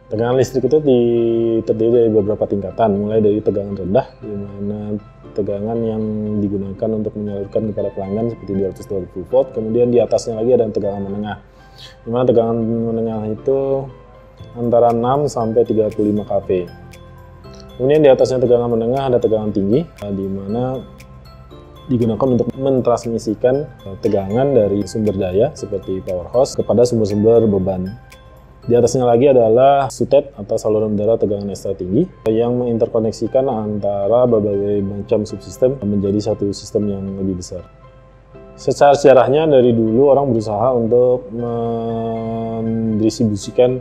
Tegangan listrik itu terdiri dari beberapa tingkatan, mulai dari tegangan rendah, di mana tegangan yang digunakan untuk menyalurkan kepada pelanggan seperti 220 volt. Kemudian di atasnya lagi ada tegangan menengah, di mana tegangan menengah itu antara 6 sampai 35 kV. Kemudian di atasnya tegangan menengah ada tegangan tinggi, di mana digunakan untuk mentransmisikan tegangan dari sumber daya seperti power hose kepada sumber-sumber beban. Di atasnya lagi adalah SUTET atau saluran udara tegangan ekstra tinggi yang menginterkoneksikan antara berbagai macam subsistem menjadi satu sistem yang lebih besar. Secara sejarahnya dari dulu orang berusaha untuk mendistribusikan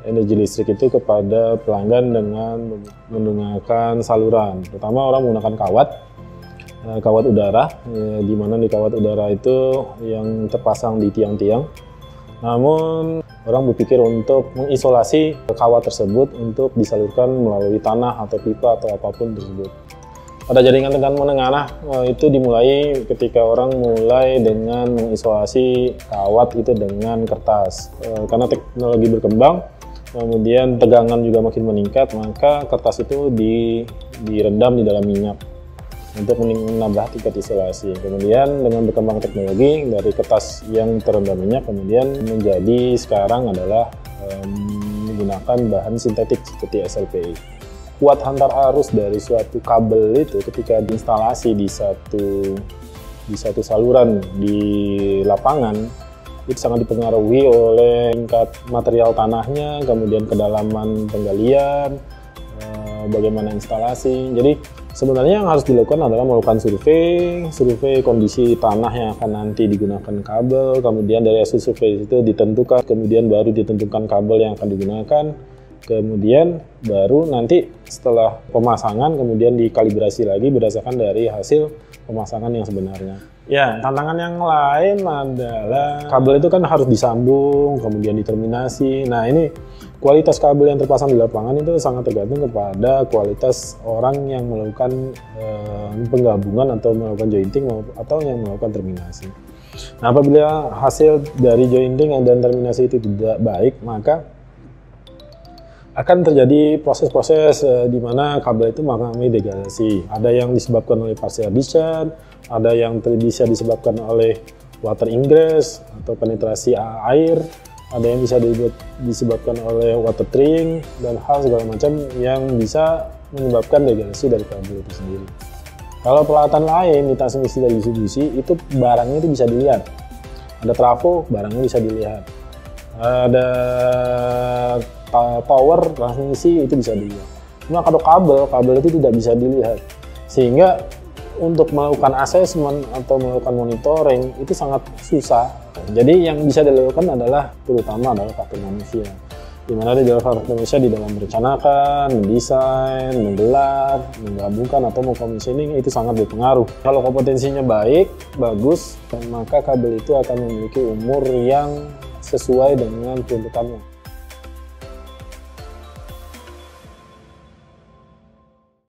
energi listrik itu kepada pelanggan dengan menggunakan saluran. Pertama orang menggunakan kawat udara, di mana di kawat udara itu yang terpasang di tiang-tiang. Namun orang berpikir untuk mengisolasi kawat tersebut untuk disalurkan melalui tanah atau pipa atau apapun tersebut. Pada jaringan tegangan menengah itu dimulai ketika orang mulai dengan mengisolasi kawat itu dengan kertas. Karena teknologi berkembang, kemudian tegangan juga makin meningkat, maka kertas itu direndam di dalam minyak untuk menambah tingkat isolasi. Kemudian dengan berkembang teknologi dari kertas yang terendam minyak kemudian menjadi sekarang adalah menggunakan bahan sintetik seperti SLPI. Kuat hantar arus dari suatu kabel itu ketika diinstalasi di satu saluran di lapangan itu sangat dipengaruhi oleh tingkat material tanahnya, kemudian kedalaman penggalian, bagaimana instalasi. Jadi sebenarnya yang harus dilakukan adalah melakukan survei kondisi tanah yang akan nanti digunakan kabel, kemudian dari hasil survei itu ditentukan, kemudian baru ditentukan kabel yang akan digunakan, kemudian baru nanti setelah pemasangan kemudian dikalibrasi lagi berdasarkan dari hasil pemasangan yang sebenarnya. Ya, tantangan yang lain adalah kabel itu kan harus disambung, kemudian diterminasi. Nah, ini kualitas kabel yang terpasang di lapangan itu sangat tergantung kepada kualitas orang yang melakukan penggabungan atau melakukan jointing atau yang melakukan terminasi. Nah, apabila hasil dari jointing dan terminasi itu tidak baik, maka akan terjadi proses-proses di mana kabel itu mengalami degradasi. Ada yang disebabkan oleh partial discharge, ada yang bisa disebabkan oleh water ingress atau penetrasi air, ada yang bisa disebabkan oleh water triggering dan hal segala macam yang bisa menyebabkan degradasi dari kabel itu sendiri. Kalau peralatan lain di transmisi dan distribusi itu barangnya itu bisa dilihat. Ada trafo, barangnya bisa dilihat. Ada power transmisi itu bisa dilihat. Cuma kalau kabel itu tidak bisa dilihat. Sehingga untuk melakukan assessment atau melakukan monitoring itu sangat susah. Jadi yang bisa dilakukan adalah terutama adalah faktor manusia. Di mana di dalam faktor manusia di dalam merencanakan, mendesain, menggelar, menggabungkan atau mengcommissioning itu sangat berpengaruh. Kalau kompetensinya baik, bagus, maka kabel itu akan memiliki umur yang sesuai dengan tuntutannya.